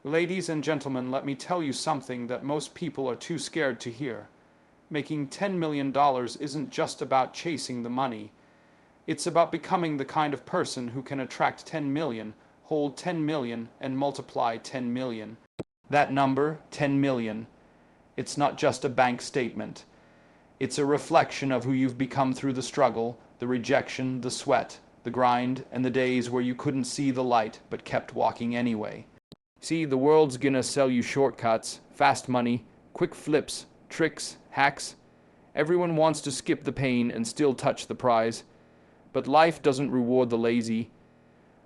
Ladies and gentlemen, let me tell you something that most people are too scared to hear. Making $10 million isn't just about chasing the money. It's about becoming the kind of person who can attract 10 million, hold 10 million, and multiply 10 million. That number, 10 million, it's not just a bank statement. It's a reflection of who you've become through the struggle, the rejection, the sweat, the grind, and the days where you couldn't see the light but kept walking anyway. See, the world's gonna sell you shortcuts, fast money, quick flips, tricks, hacks. Everyone wants to skip the pain and still touch the prize. But life doesn't reward the lazy.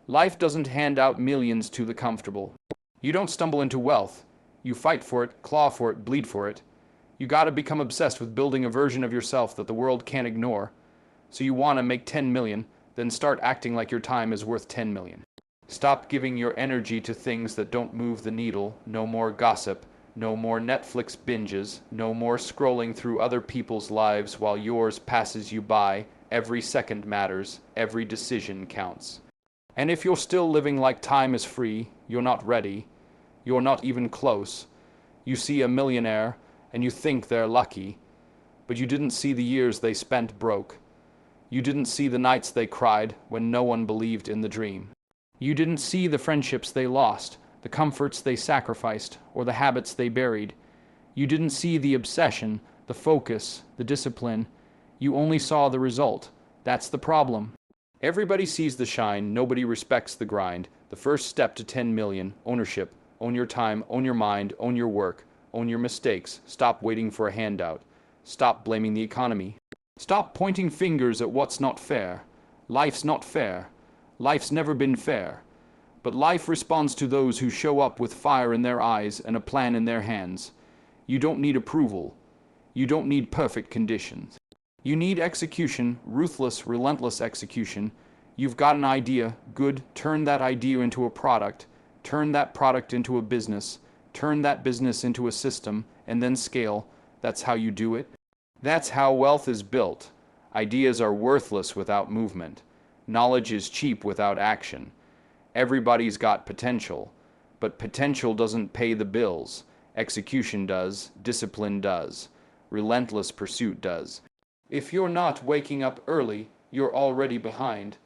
Life doesn't hand out millions to the comfortable. You don't stumble into wealth. You fight for it, claw for it, bleed for it. You gotta become obsessed with building a version of yourself that the world can't ignore. So you wanna make 10 million, then start acting like your time is worth 10 million. Stop giving your energy to things that don't move the needle. No more gossip, no more Netflix binges, no more scrolling through other people's lives while yours passes you by. Every second matters, every decision counts. And if you're still living like time is free, you're not ready, you're not even close. You see a millionaire and you think they're lucky, but you didn't see the years they spent broke. You didn't see the nights they cried when no one believed in the dream. You didn't see the friendships they lost, the comforts they sacrificed, or the habits they buried. You didn't see the obsession, the focus, the discipline. You only saw the result. That's the problem. Everybody sees the shine, nobody respects the grind. The first step to 10 million, ownership. Own your time, own your mind, own your work, own your mistakes. Stop waiting for a handout. Stop blaming the economy. Stop pointing fingers at what's not fair. Life's not fair. Life's never been fair. But life responds to those who show up with fire in their eyes and a plan in their hands. You don't need approval. You don't need perfect conditions. You need execution, ruthless, relentless execution. You've got an idea, good, turn that idea into a product, turn that product into a business, turn that business into a system, and then scale. That's how you do it. That's how wealth is built. Ideas are worthless without movement. Knowledge is cheap without action. Everybody's got potential, but potential doesn't pay the bills. Execution does, discipline does, relentless pursuit does. If you're not waking up early, you're already behind.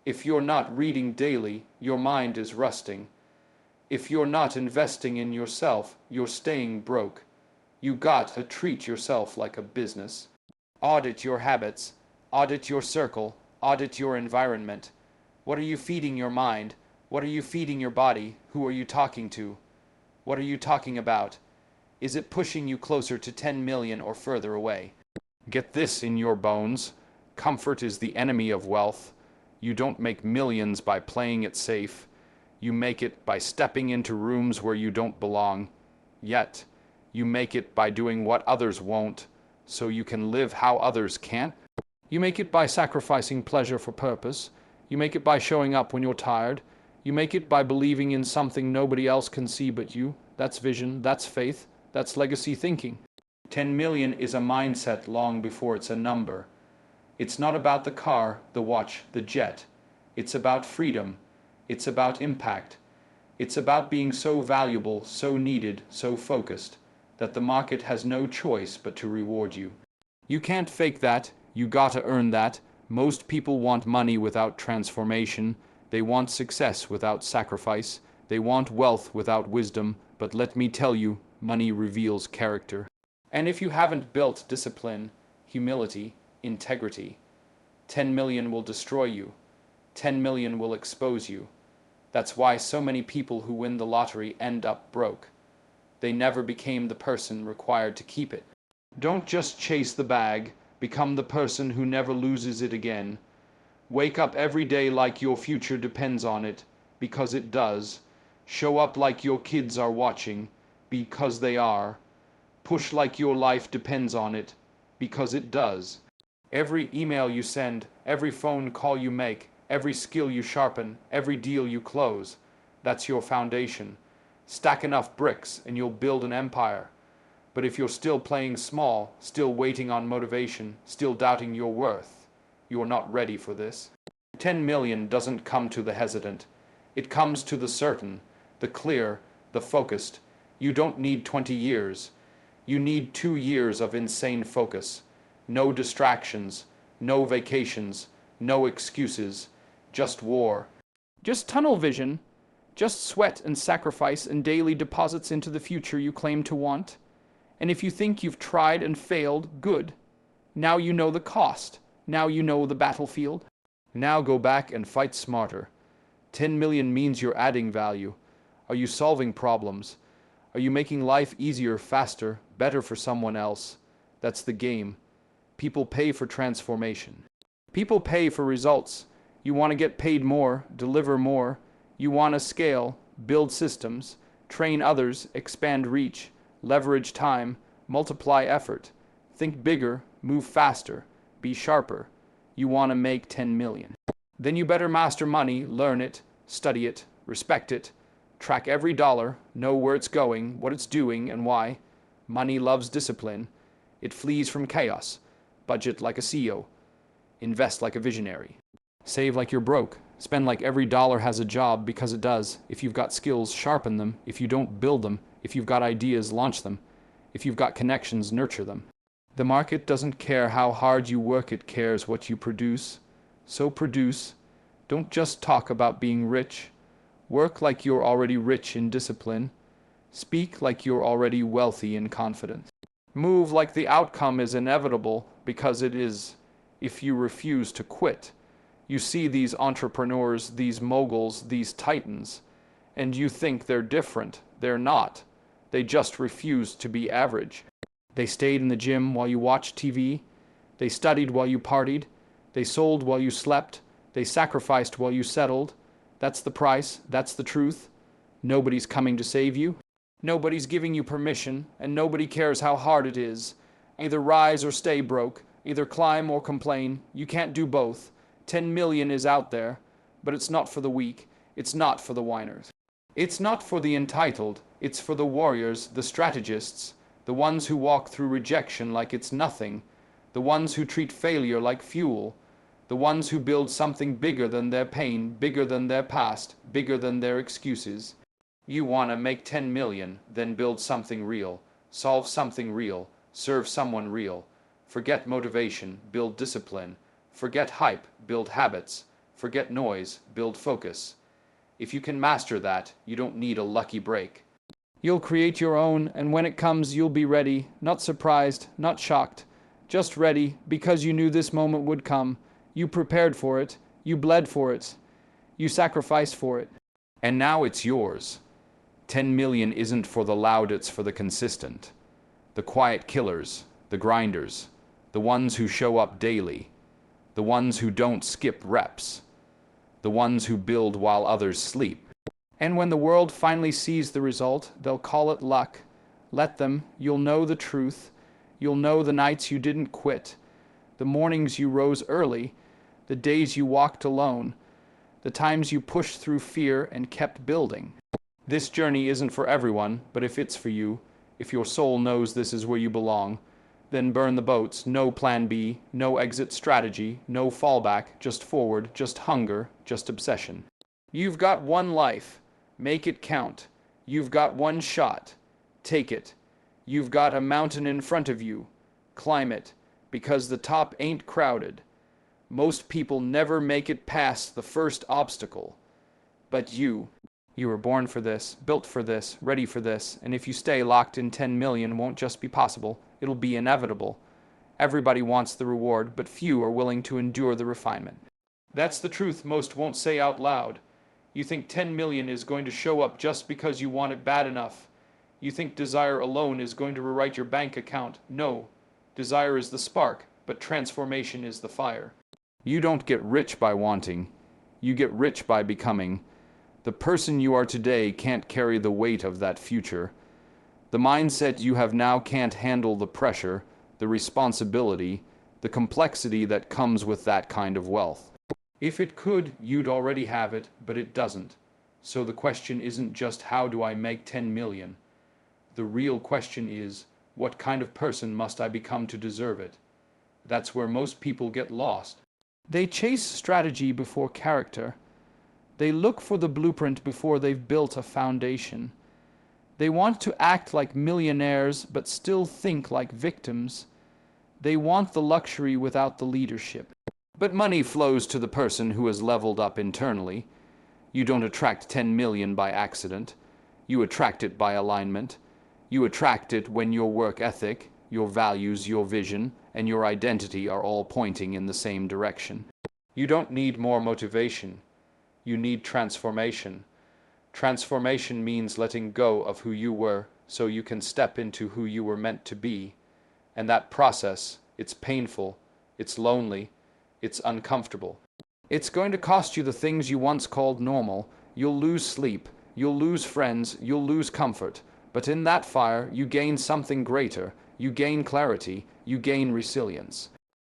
If you're not reading daily, your mind is rusting. If you're not investing in yourself, you're staying broke. You gotta treat yourself like a business. Audit your habits, audit your circle, audit your environment. What are you feeding your mind? What are you feeding your body? Who are you talking to? What are you talking about? Is it pushing you closer to 10 million or further away? Get this in your bones. Comfort is the enemy of wealth. You don't make millions by playing it safe. You make it by stepping into rooms where you don't belong. Yet, you make it by doing what others won't, so you can live how others can't. You make it by sacrificing pleasure for purpose. You make it by showing up when you're tired. You make it by believing in something nobody else can see but you. That's vision, that's faith, that's legacy thinking. 10 million is a mindset long before it's a number. It's not about the car, the watch, the jet. It's about freedom. It's about impact. It's about being so valuable, so needed, so focused, that the market has no choice but to reward you. You can't fake that. You gotta earn that. Most people want money without transformation. They want success without sacrifice. They want wealth without wisdom. But let me tell you, money reveals character. And if you haven't built discipline, humility, integrity, 10 million will destroy you. 10 million will expose you. That's why so many people who win the lottery end up broke. They never became the person required to keep it. Don't just chase the bag. Become the person who never loses it again. Wake up every day like your future depends on it, because it does. Show up like your kids are watching, because they are. Push like your life depends on it, because it does. Every email you send, every phone call you make, every skill you sharpen, every deal you close, that's your foundation. Stack enough bricks and you'll build an empire. But if you're still playing small, still waiting on motivation, still doubting your worth, you're not ready for this. 10 million doesn't come to the hesitant. It comes to the certain, the clear, the focused. You don't need 20 years. You need 2 years of insane focus. No distractions, no vacations, no excuses, just war. Just tunnel vision, just sweat and sacrifice and daily deposits into the future you claim to want. And if you think you've tried and failed, good. Now you know the cost. Now you know the battlefield. Now go back and fight smarter. 10 million means you're adding value. Are you solving problems? Are you making life easier, faster, better for someone else? That's the game. People pay for transformation. People pay for results. You want to get paid more, deliver more. You want to scale, build systems, train others, expand reach, leverage time, multiply effort. Think bigger, move faster, be sharper. You want to make 10 million. Then you better master money, learn it, study it, respect it, track every dollar, know where it's going, what it's doing, and why. Money loves discipline. It flees from chaos. Budget like a CEO. Invest like a visionary. Save like you're broke. Spend like every dollar has a job, because it does. If you've got skills, sharpen them. If you don't, build them. If you've got ideas, launch them. If you've got connections, nurture them. The market doesn't care how hard you work, it cares what you produce. So produce. Don't just talk about being rich. Work like you're already rich in discipline. Speak like you're already wealthy in confidence. Move like the outcome is inevitable, because it is, if you refuse to quit. You see these entrepreneurs, these moguls, these titans, and you think they're different. They're not. They just refuse to be average. They stayed in the gym while you watched TV. They studied while you partied. They sold while you slept. They sacrificed while you settled. That's the price. That's the truth. Nobody's coming to save you. Nobody's giving you permission, and nobody cares how hard it is. Either rise or stay broke. Either climb or complain. You can't do both. 10 million is out there, but it's not for the weak. It's not for the whiners. It's not for the entitled. It's for the warriors, the strategists, the ones who walk through rejection like it's nothing, the ones who treat failure like fuel, the ones who build something bigger than their pain, bigger than their past, bigger than their excuses. You want to make 10 million, then build something real, solve something real, serve someone real. Forget motivation, build discipline. Forget hype, build habits. Forget noise, build focus. If you can master that, you don't need a lucky break. You'll create your own, and when it comes, you'll be ready, not surprised, not shocked, just ready, because you knew this moment would come. You prepared for it, you bled for it, you sacrificed for it. And now it's yours. 10 million isn't for the loud, it's for the consistent. The quiet killers, the grinders, the ones who show up daily, the ones who don't skip reps, the ones who build while others sleep. And when the world finally sees the result, they'll call it luck. Let them. You'll know the truth. You'll know the nights you didn't quit, the mornings you rose early, the days you walked alone, the times you pushed through fear and kept building. This journey isn't for everyone, but if it's for you, if your soul knows this is where you belong, then burn the boats. No plan B, no exit strategy, no fallback, just forward, just hunger, just obsession. You've got one life. Make it count. You've got one shot. Take it. You've got a mountain in front of you. Climb it, because the top ain't crowded. Most people never make it past the first obstacle. But you were born for this, built for this, ready for this, and if you stay locked in 10 million, it won't just be possible, it'll be inevitable. Everybody wants the reward, but few are willing to endure the refinement. That's the truth most won't say out loud. You think 10 million is going to show up just because you want it bad enough. You think desire alone is going to rewrite your bank account. No. Desire is the spark, but transformation is the fire. You don't get rich by wanting. You get rich by becoming. The person you are today can't carry the weight of that future. The mindset you have now can't handle the pressure, the responsibility, the complexity that comes with that kind of wealth. If it could, you'd already have it, but it doesn't. So the question isn't just how do I make 10 million? The real question is, what kind of person must I become to deserve it? That's where most people get lost. They chase strategy before character. They look for the blueprint before they've built a foundation. They want to act like millionaires but still think like victims. They want the luxury without the leadership. But money flows to the person who has leveled up internally. You don't attract 10 million by accident. You attract it by alignment. You attract it when your work ethic, your values, your vision, and your identity are all pointing in the same direction. You don't need more motivation. You need transformation. Transformation means letting go of who you were so you can step into who you were meant to be. And that process, it's painful, it's lonely, it's uncomfortable. It's going to cost you the things you once called normal. You'll lose sleep, you'll lose friends, you'll lose comfort. But in that fire, you gain something greater. You gain clarity, you gain resilience.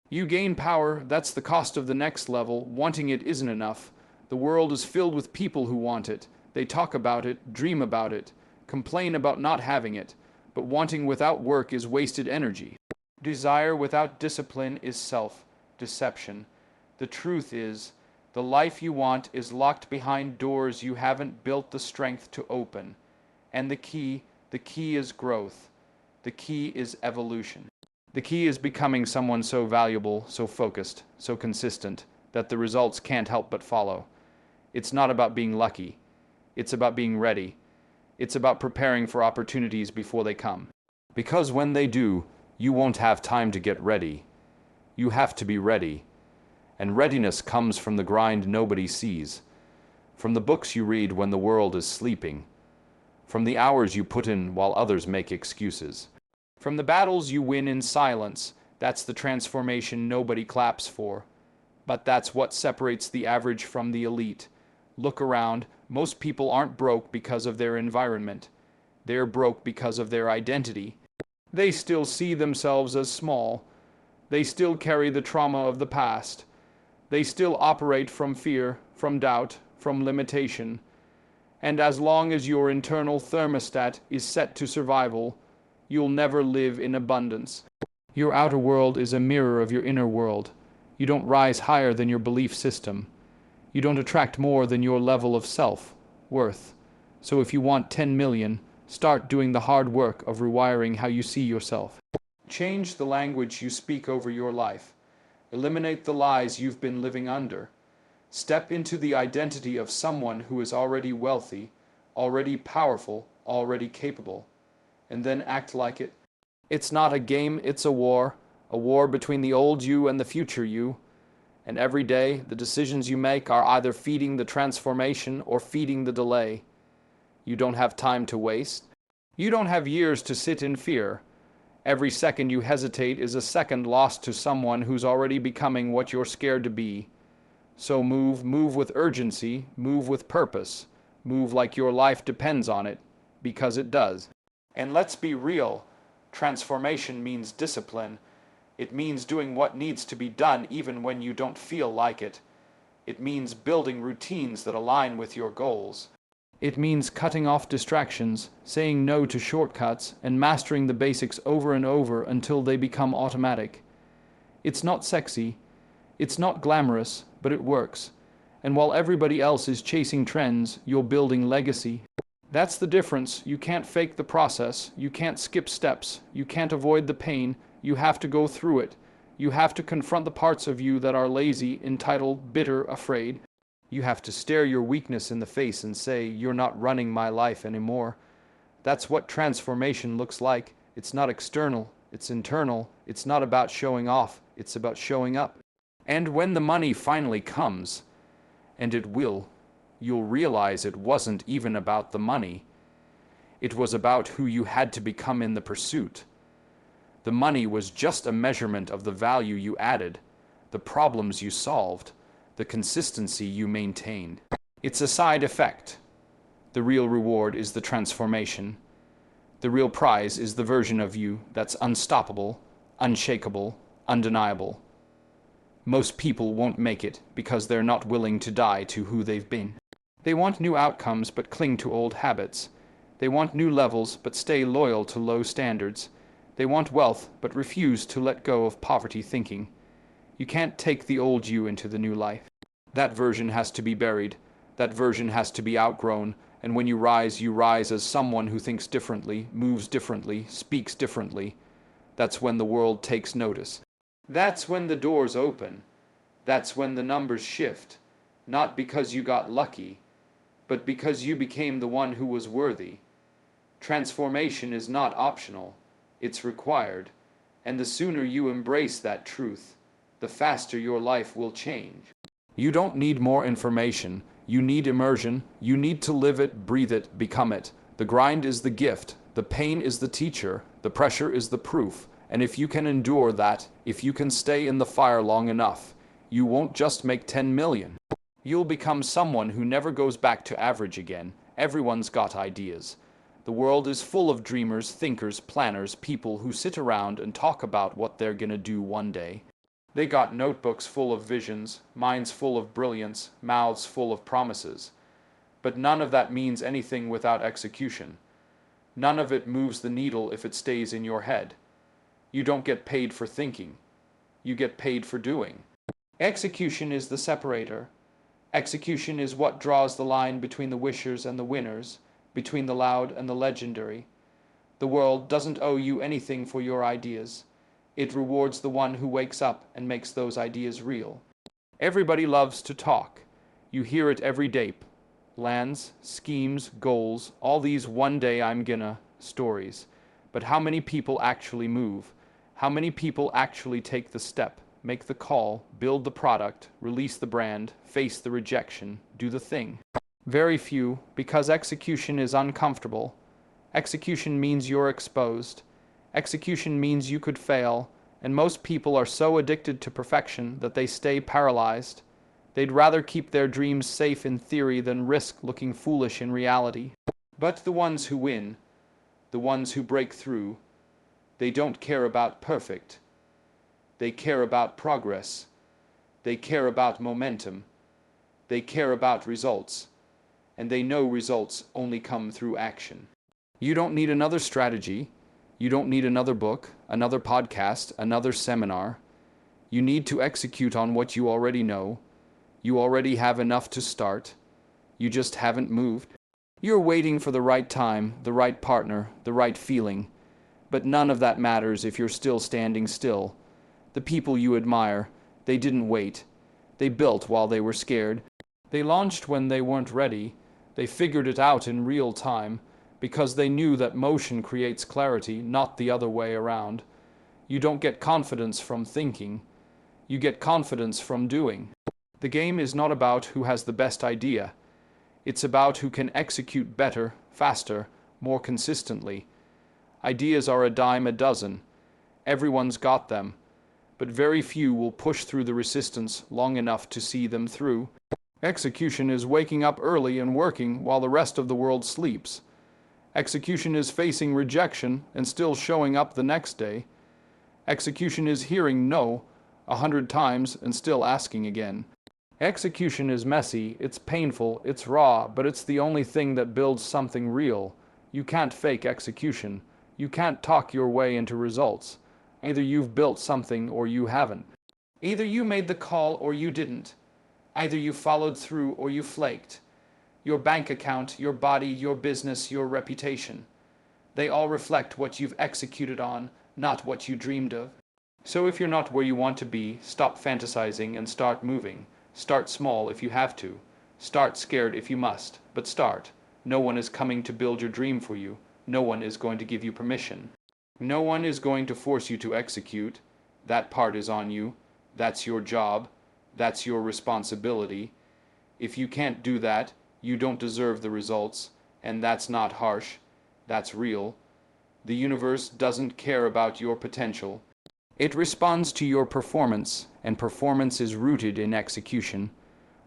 You gain power. That's the cost of the next level. Wanting it isn't enough. The world is filled with people who want it. They talk about it, dream about it, complain about not having it. But wanting without work is wasted energy. Desire without discipline is self-deception. The truth is, the life you want is locked behind doors you haven't built the strength to open. And the key is growth. The key is evolution. The key is becoming someone so valuable, so focused, so consistent, that the results can't help but follow. It's not about being lucky. It's about being ready. It's about preparing for opportunities before they come. Because when they do, you won't have time to get ready. You have to be ready. And readiness comes from the grind nobody sees. From the books you read when the world is sleeping. From the hours you put in while others make excuses. From the battles you win in silence. That's the transformation nobody claps for. But that's what separates the average from the elite. Look around. Most people aren't broke because of their environment. They're broke because of their identity. They still see themselves as small. They still carry the trauma of the past. They still operate from fear, from doubt, from limitation. And as long as your internal thermostat is set to survival, you'll never live in abundance. Your outer world is a mirror of your inner world. You don't rise higher than your belief system. You don't attract more than your level of self-worth. So if you want 10 million, start doing the hard work of rewiring how you see yourself. Change the language you speak over your life. Eliminate the lies you've been living under. Step into the identity of someone who is already wealthy, already powerful, already capable. And then act like it. It's not a game, it's a war between the old you and the future you. And every day, the decisions you make are either feeding the transformation or feeding the delay. You don't have time to waste. You don't have years to sit in fear. Every second you hesitate is a second lost to someone who's already becoming what you're scared to be. So move with urgency, move with purpose, move like your life depends on it, because it does. And let's be real, transformation means discipline. It means doing what needs to be done even when you don't feel like it. It means building routines that align with your goals. It means cutting off distractions, saying no to shortcuts, and mastering the basics over and over until they become automatic. It's not sexy, it's not glamorous, but it works. And while everybody else is chasing trends, you're building legacy. That's the difference. You can't fake the process, you can't skip steps, you can't avoid the pain. You have to go through it. You have to confront the parts of you that are lazy, entitled, bitter, afraid. You have to stare your weakness in the face and say, "You're not running my life anymore." That's what transformation looks like. It's not external, it's internal. It's not about showing off, it's about showing up. And when the money finally comes, and it will, you'll realize it wasn't even about the money. It was about who you had to become in the pursuit. The money was just a measurement of the value you added, the problems you solved, the consistency you maintained. It's a side effect. The real reward is the transformation. The real prize is the version of you that's unstoppable, unshakable, undeniable. Most people won't make it because they're not willing to die to who they've been. They want new outcomes but cling to old habits. They want new levels but stay loyal to low standards. They want wealth, but refuse to let go of poverty thinking. You can't take the old you into the new life. That version has to be buried. That version has to be outgrown. And when you rise as someone who thinks differently, moves differently, speaks differently. That's when the world takes notice. That's when the doors open. That's when the numbers shift. Not because you got lucky, but because you became the one who was worthy. Transformation is not optional, it's required. And the sooner you embrace that truth, the faster your life will change. You don't need more information. You need immersion. You need to live it, breathe it, become it. The grind is the gift. The pain is the teacher. The pressure is the proof. And if you can endure that, if you can stay in the fire long enough, you won't just make 10 million. You'll become someone who never goes back to average again. Everyone's got ideas. The world is full of dreamers, thinkers, planners, people who sit around and talk about what they're gonna do one day. They got notebooks full of visions, minds full of brilliance, mouths full of promises. But none of that means anything without execution. None of it moves the needle if it stays in your head. You don't get paid for thinking. You get paid for doing. Execution is the separator. Execution is what draws the line between the wishers and the winners, between the loud and the legendary. The world doesn't owe you anything for your ideas. It rewards the one who wakes up and makes those ideas real. Everybody loves to talk. You hear it every day. Plans, schemes, goals, all these one day I'm gonna stories. But how many people actually move? How many people actually take the step, make the call, build the product, release the brand, face the rejection, do the thing? Very few, because execution is uncomfortable. Execution means you're exposed. Execution means you could fail, and most people are so addicted to perfection that they stay paralyzed. They'd rather keep their dreams safe in theory than risk looking foolish in reality. But the ones who win, the ones who break through, they don't care about perfect. They care about progress. They care about momentum. They care about results. And they know results only come through action. You don't need another strategy. You don't need another book, another podcast, another seminar. You need to execute on what you already know. You already have enough to start. You just haven't moved. You're waiting for the right time, the right partner, the right feeling. But none of that matters if you're still standing still. The people you admire, they didn't wait. They built while they were scared. They launched when they weren't ready. They figured it out in real time because they knew that motion creates clarity, not the other way around. You don't get confidence from thinking. You get confidence from doing. The game is not about who has the best idea. It's about who can execute better, faster, more consistently. Ideas are a dime a dozen. Everyone's got them. But very few will push through the resistance long enough to see them through. Execution is waking up early and working while the rest of the world sleeps. Execution is facing rejection and still showing up the next day. Execution is hearing no 100 times and still asking again. Execution is messy, it's painful, it's raw, but it's the only thing that builds something real. You can't fake execution. You can't talk your way into results. Either you've built something or you haven't. Either you made the call or you didn't. Either you followed through or you flaked. Your bank account, your body, your business, your reputation. They all reflect what you've executed on, not what you dreamed of. So if you're not where you want to be, stop fantasizing and start moving. Start small if you have to. Start scared if you must, but start. No one is coming to build your dream for you. No one is going to give you permission. No one is going to force you to execute. That part is on you. That's your job. That's your responsibility. If you can't do that, you don't deserve the results, and that's not harsh. That's real. The universe doesn't care about your potential. It responds to your performance, and performance is rooted in execution.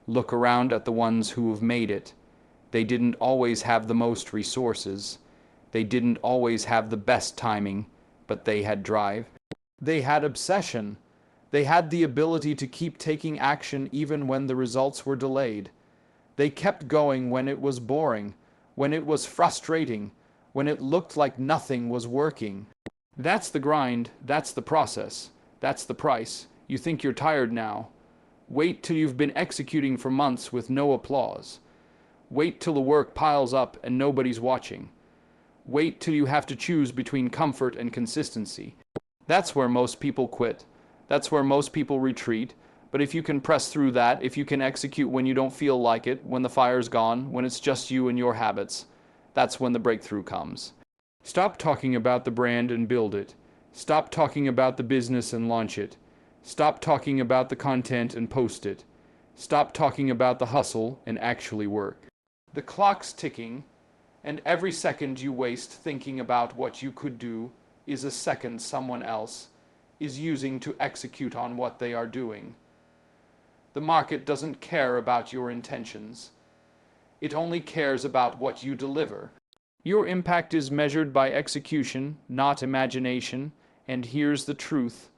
Look around at the ones who have made it. They didn't always have the most resources. They didn't always have the best timing, but they had drive. They had obsession. They had the ability to keep taking action even when the results were delayed. They kept going when it was boring, when it was frustrating, when it looked like nothing was working. That's the grind, that's the process, that's the price. You think you're tired now. Wait till you've been executing for months with no applause. Wait till the work piles up and nobody's watching. Wait till you have to choose between comfort and consistency. That's where most people quit. That's where most people retreat. But if you can press through that, if you can execute when you don't feel like it, when the fire's gone, when it's just you and your habits, that's when the breakthrough comes. Stop talking about the brand and build it. Stop talking about the business and launch it. Stop talking about the content and post it. Stop talking about the hustle and actually work. The clock's ticking, and every second you waste thinking about what you could do is a second someone else is using to execute on what they are doing. The market doesn't care about your intentions. It only cares about what you deliver. Your impact is measured by execution, not imagination, and here's the truth.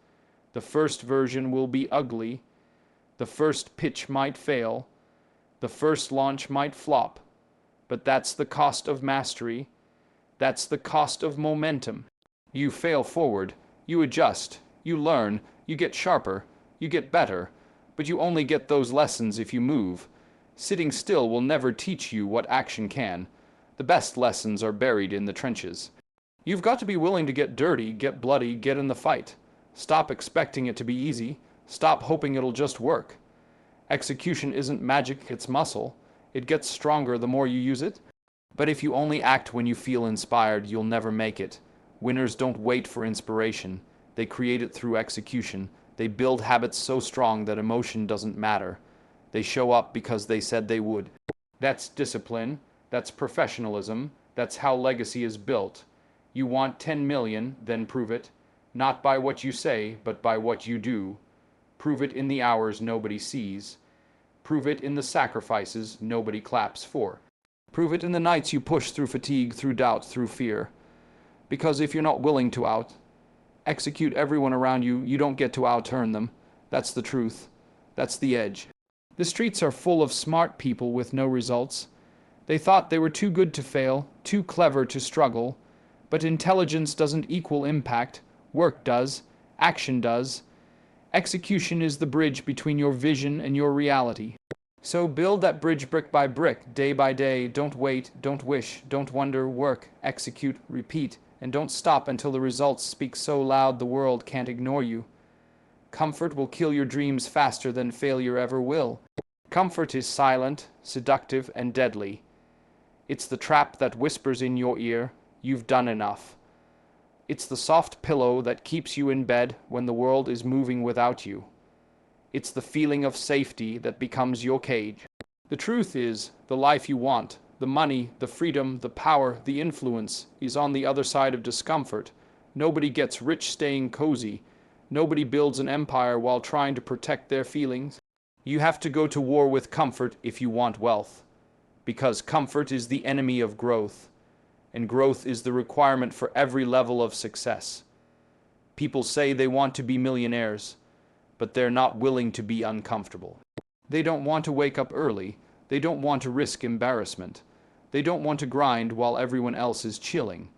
The first version will be ugly. The first pitch might fail. The first launch might flop. But that's the cost of mastery. That's the cost of momentum. You fail forward. You adjust. You learn. You get sharper. You get better. But you only get those lessons if you move. Sitting still will never teach you what action can. The best lessons are buried in the trenches. You've got to be willing to get dirty, get bloody, get in the fight. Stop expecting it to be easy. Stop hoping it'll just work. Execution isn't magic, it's muscle. It gets stronger the more you use it. But if you only act when you feel inspired, you'll never make it. Winners don't wait for inspiration. They create it through execution. They build habits so strong that emotion doesn't matter. They show up because they said they would. That's discipline. That's professionalism. That's how legacy is built. You want 10 million, then prove it. Not by what you say, but by what you do. Prove it in the hours nobody sees. Prove it in the sacrifices nobody claps for. Prove it in the nights you push through fatigue, through doubt, through fear. Because if you're not willing to execute everyone around you, you don't get to outearn them. That's the truth. That's the edge. The streets are full of smart people with no results. They thought they were too good to fail, too clever to struggle. But intelligence doesn't equal impact. Work does. Action does. Execution is the bridge between your vision and your reality. So build that bridge brick by brick, day by day. Don't wait, don't wish, don't wonder, work, execute, repeat, and don't stop until the results speak so loud the world can't ignore you. Comfort will kill your dreams faster than failure ever will. Comfort is silent, seductive, and deadly. It's the trap that whispers in your ear, "You've done enough." It's the soft pillow that keeps you in bed when the world is moving without you. It's the feeling of safety that becomes your cage. The truth is, the life you want, the money, the freedom, the power, the influence, is on the other side of discomfort. Nobody gets rich staying cozy. Nobody builds an empire while trying to protect their feelings. You have to go to war with comfort if you want wealth. Because comfort is the enemy of growth. And growth is the requirement for every level of success. People say they want to be millionaires, but they're not willing to be uncomfortable. They don't want to wake up early. They don't want to risk embarrassment. They don't want to grind while everyone else is chilling.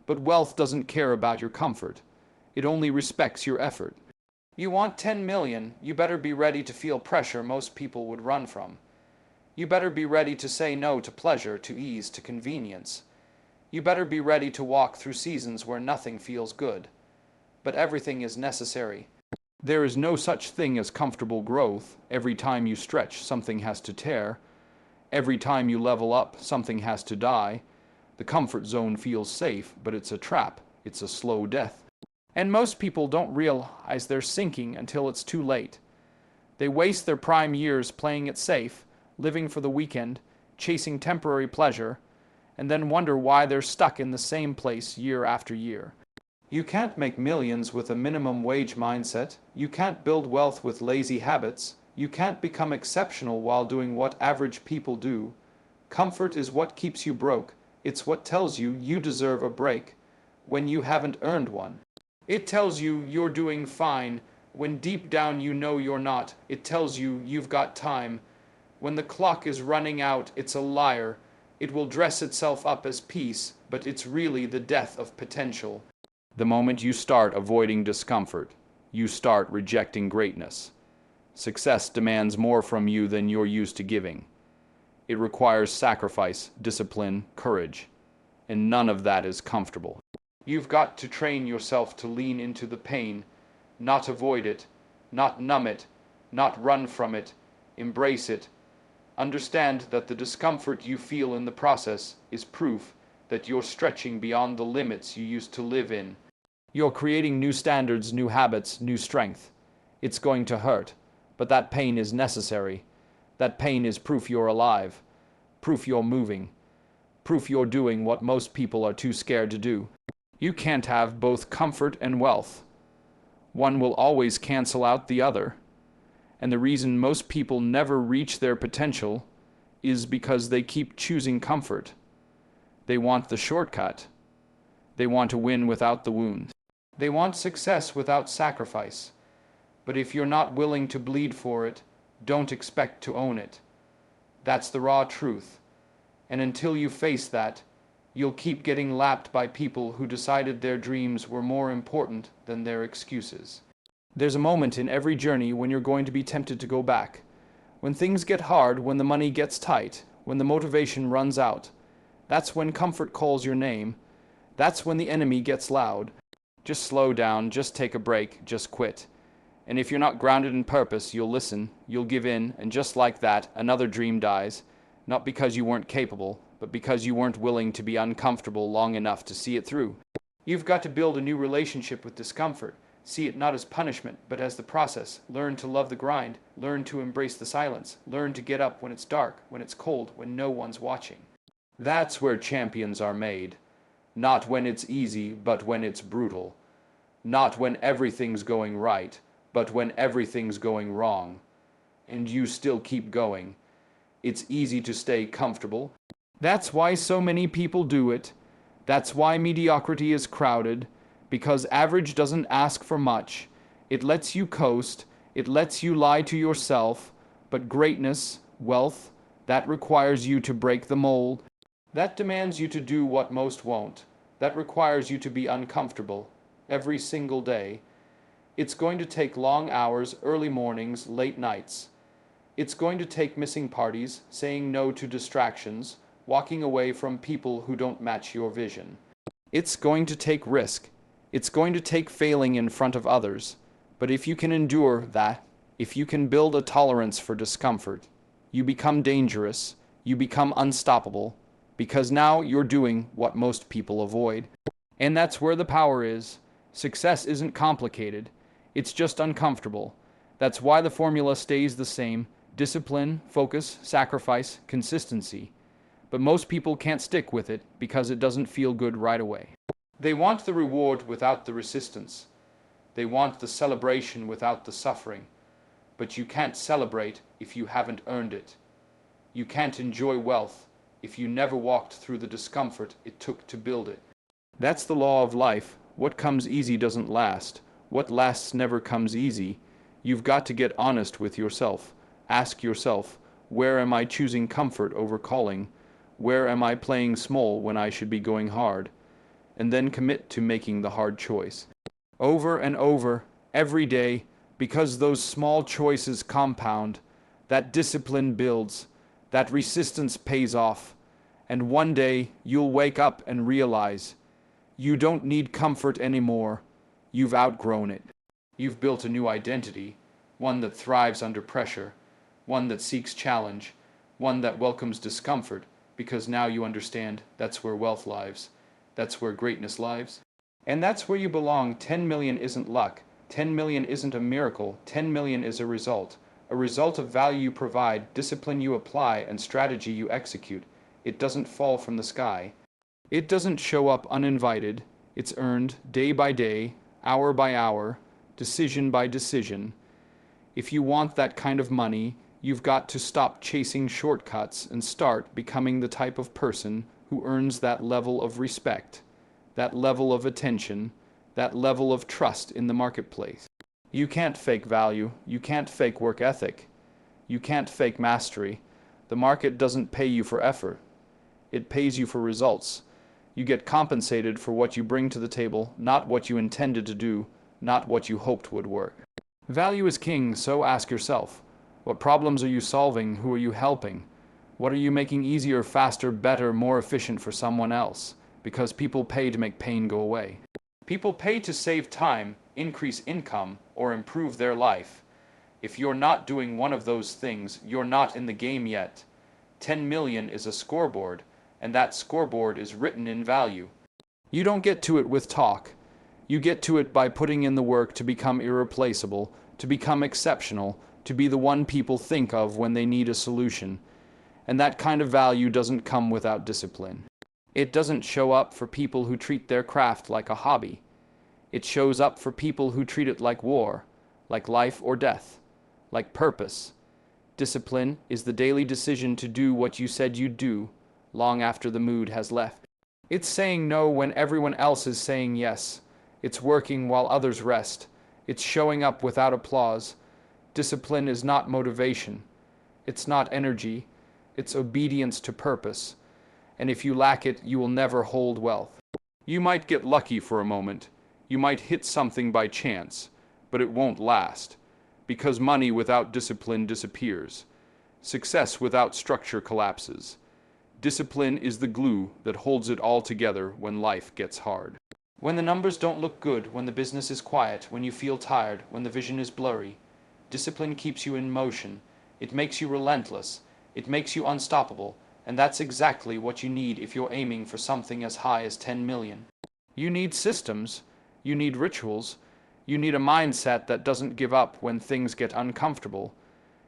But wealth doesn't care about your comfort. It only respects your effort. You want 10 million, you better be ready to feel pressure most people would run from. You better be ready to say no to pleasure, to ease, to convenience. You better be ready to walk through seasons where nothing feels good. But everything is necessary. There is no such thing as comfortable growth. Every time you stretch, something has to tear. Every time you level up, something has to die. The comfort zone feels safe, but it's a trap. It's a slow death. And most people don't realize they're sinking until it's too late. They waste their prime years playing it safe, living for the weekend, chasing temporary pleasure, and then wonder why they're stuck in the same place year after year. You can't make millions with a minimum wage mindset. You can't build wealth with lazy habits. You can't become exceptional while doing what average people do. Comfort is what keeps you broke. It's what tells you you deserve a break when you haven't earned one. It tells you you're doing fine when deep down you know you're not. It tells you you've got time. When the clock is running out, it's a liar. It will dress itself up as peace, but it's really the death of potential. The moment you start avoiding discomfort, you start rejecting greatness. Success demands more from you than you're used to giving. It requires sacrifice, discipline, courage, and none of that is comfortable. You've got to train yourself to lean into the pain, not avoid it, not numb it, not run from it, embrace it. Understand that the discomfort you feel in the process is proof that you're stretching beyond the limits you used to live in. You're creating new standards, new habits, new strength. It's going to hurt, but that pain is necessary. That pain is proof you're alive, proof you're moving, proof you're doing what most people are too scared to do. You can't have both comfort and wealth. One will always cancel out the other. And the reason most people never reach their potential is because they keep choosing comfort. They want the shortcut. They want to win without the wound. They want success without sacrifice. But if you're not willing to bleed for it, don't expect to own it. That's the raw truth. And until you face that, you'll keep getting lapped by people who decided their dreams were more important than their excuses. There's a moment in every journey when you're going to be tempted to go back. When things get hard, when the money gets tight, when the motivation runs out. That's when comfort calls your name. That's when the enemy gets loud. Just slow down, just take a break, just quit. And if you're not grounded in purpose, you'll listen, you'll give in, and just like that, another dream dies. Not because you weren't capable, but because you weren't willing to be uncomfortable long enough to see it through. You've got to build a new relationship with discomfort. See it not as punishment, but as the process. Learn to love the grind. Learn to embrace the silence. Learn to get up when it's dark, when it's cold, when no one's watching. That's where champions are made. Not when it's easy, but when it's brutal. Not when everything's going right, but when everything's going wrong. And you still keep going. It's easy to stay comfortable. That's why so many people do it. That's why mediocrity is crowded. Because average doesn't ask for much. It lets you coast. It lets you lie to yourself. But greatness, wealth, that requires you to break the mold. That demands you to do what most won't. That requires you to be uncomfortable every single day. It's going to take long hours, early mornings, late nights. It's going to take missing parties, saying no to distractions, walking away from people who don't match your vision. It's going to take risk. It's going to take failing in front of others. But if you can endure that, if you can build a tolerance for discomfort, you become dangerous, you become unstoppable, because now you're doing what most people avoid. And that's where the power is. Success isn't complicated. It's just uncomfortable. That's why the formula stays the same. Discipline, focus, sacrifice, consistency. But most people can't stick with it because it doesn't feel good right away. They want the reward without the resistance. They want the celebration without the suffering. But you can't celebrate if you haven't earned it. You can't enjoy wealth if you never walked through the discomfort it took to build it. That's the law of life. What comes easy doesn't last. What lasts never comes easy. You've got to get honest with yourself. Ask yourself, where am I choosing comfort over calling? Where am I playing small when I should be going hard? And then commit to making the hard choice. Over and over, every day, because those small choices compound, that discipline builds, that resistance pays off, and one day you'll wake up and realize you don't need comfort anymore. You've outgrown it. You've built a new identity, one that thrives under pressure, one that seeks challenge, one that welcomes discomfort, because now you understand that's where wealth lives. That's where greatness lives. And that's where you belong. 10 million isn't luck. 10 million isn't a miracle. 10 million is a result of value you provide, discipline you apply, and strategy you execute. It doesn't fall from the sky. It doesn't show up uninvited. It's earned day by day, hour by hour, decision by decision. If you want that kind of money, you've got to stop chasing shortcuts and start becoming the type of person who earns that level of respect, that level of attention, that level of trust in the marketplace. You can't fake value. You can't fake work ethic. You can't fake mastery. The market doesn't pay you for effort. It pays you for results. You get compensated for what you bring to the table, not what you intended to do, not what you hoped would work. Value is king, so ask yourself, what problems are you solving? Who are you helping? What are you making easier, faster, better, more efficient for someone else? Because people pay to make pain go away. People pay to save time, increase income, or improve their life. If you're not doing one of those things, you're not in the game yet. 10 million is a scoreboard, and that scoreboard is written in value. You don't get to it with talk. You get to it by putting in the work to become irreplaceable, to become exceptional, to be the one people think of when they need a solution. And that kind of value doesn't come without discipline. It doesn't show up for people who treat their craft like a hobby. It shows up for people who treat it like war, like life or death, like purpose. Discipline is the daily decision to do what you said you'd do, long after the mood has left. It's saying no when everyone else is saying yes. It's working while others rest. It's showing up without applause. Discipline is not motivation. It's not energy. It's obedience to purpose. And if you lack it, you will never hold wealth. You might get lucky for a moment. You might hit something by chance, but it won't last. Because money without discipline disappears. Success without structure collapses. Discipline is the glue that holds it all together when life gets hard. When the numbers don't look good, when the business is quiet, when you feel tired, when the vision is blurry, discipline keeps you in motion. It makes you relentless. It makes you unstoppable. And that's exactly what you need if you're aiming for something as high as 10 million. You need systems. You need rituals. You need a mindset that doesn't give up when things get uncomfortable.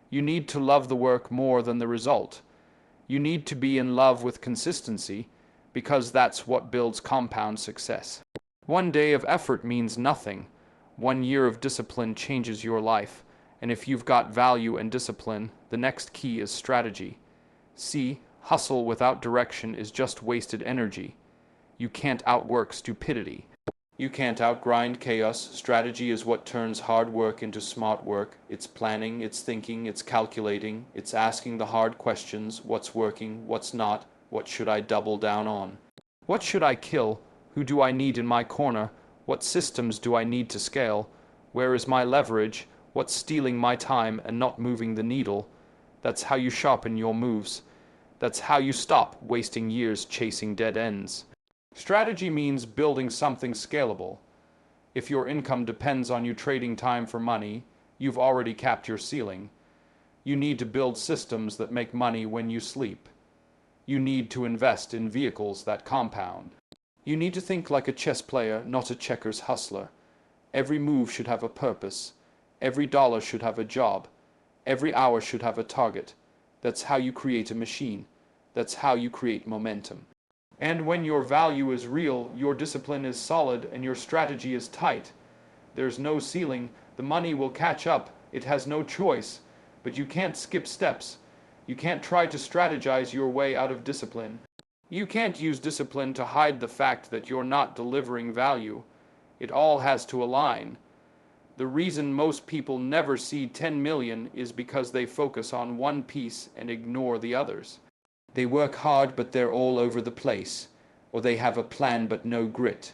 You need to love the work more than the result. You need to be in love with consistency, because that's what builds compound success. One day of effort means nothing. 1 year of discipline changes your life. And if you've got value and discipline, the next key is strategy. See, hustle without direction is just wasted energy. You can't outwork stupidity. You can't outgrind chaos. Strategy is what turns hard work into smart work. It's planning, it's thinking, it's calculating, it's asking the hard questions. What's working, what's not, what should I double down on? What should I kill? Who do I need in my corner? What systems do I need to scale? Where is my leverage? What's stealing my time and not moving the needle? That's how you sharpen your moves. That's how you stop wasting years chasing dead ends. Strategy means building something scalable. If your income depends on you trading time for money, you've already capped your ceiling. You need to build systems that make money when you sleep. You need to invest in vehicles that compound. You need to think like a chess player, not a checkers hustler. Every move should have a purpose. Every dollar should have a job. Every hour should have a target. That's how you create a machine. That's how you create momentum. And when your value is real, your discipline is solid, and your strategy is tight. There's no ceiling. The money will catch up. It has no choice. But you can't skip steps. You can't try to strategize your way out of discipline. You can't use discipline to hide the fact that you're not delivering value. It all has to align. The reason most people never see 10 million is because they focus on one piece and ignore the others. They work hard, but they're all over the place. Or they have a plan, but no grit.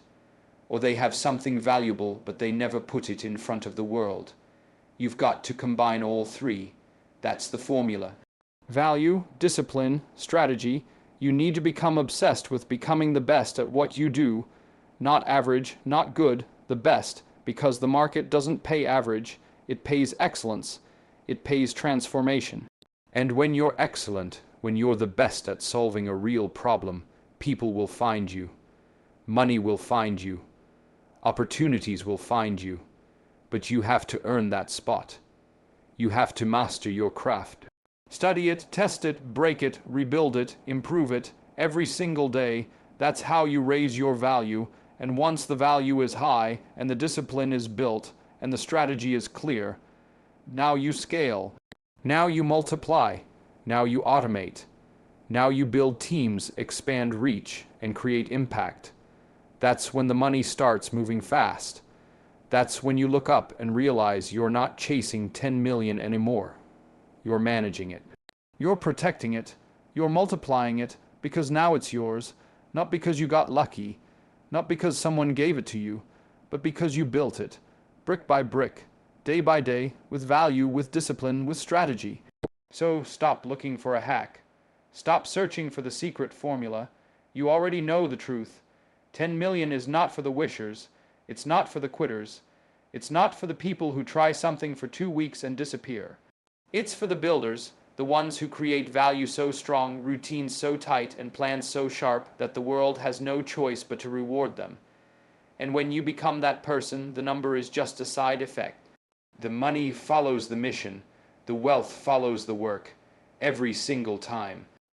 Or they have something valuable, but they never put it in front of the world. You've got to combine all three. That's the formula. Value, discipline, strategy. You need to become obsessed with becoming the best at what you do. Not average, not good, the best. Because the market doesn't pay average. It pays excellence. It pays transformation. And when you're excellent, when you're the best at solving a real problem, people will find you. Money will find you. Opportunities will find you. But you have to earn that spot. You have to master your craft. Study it, test it, break it, rebuild it, improve it, every single day. That's how you raise your value. And once the value is high, and the discipline is built, and the strategy is clear, now you scale. Now you multiply. Now you automate. Now you build teams, expand reach, and create impact. That's when the money starts moving fast. That's when you look up and realize you're not chasing 10 million anymore. You're managing it. You're protecting it. You're multiplying it because now it's yours, not because you got lucky, not because someone gave it to you, but because you built it, brick by brick, day by day, with value, with discipline, with strategy. So stop looking for a hack. Stop searching for the secret formula. You already know the truth. 10 million is not for the wishers. It's not for the quitters. It's not for the people who try something for 2 weeks and disappear. It's for the builders, the ones who create value so strong, routines so tight, and plans so sharp that the world has no choice but to reward them. And when you become that person, the number is just a side effect. The money follows the mission. The wealth follows the work. Every single time.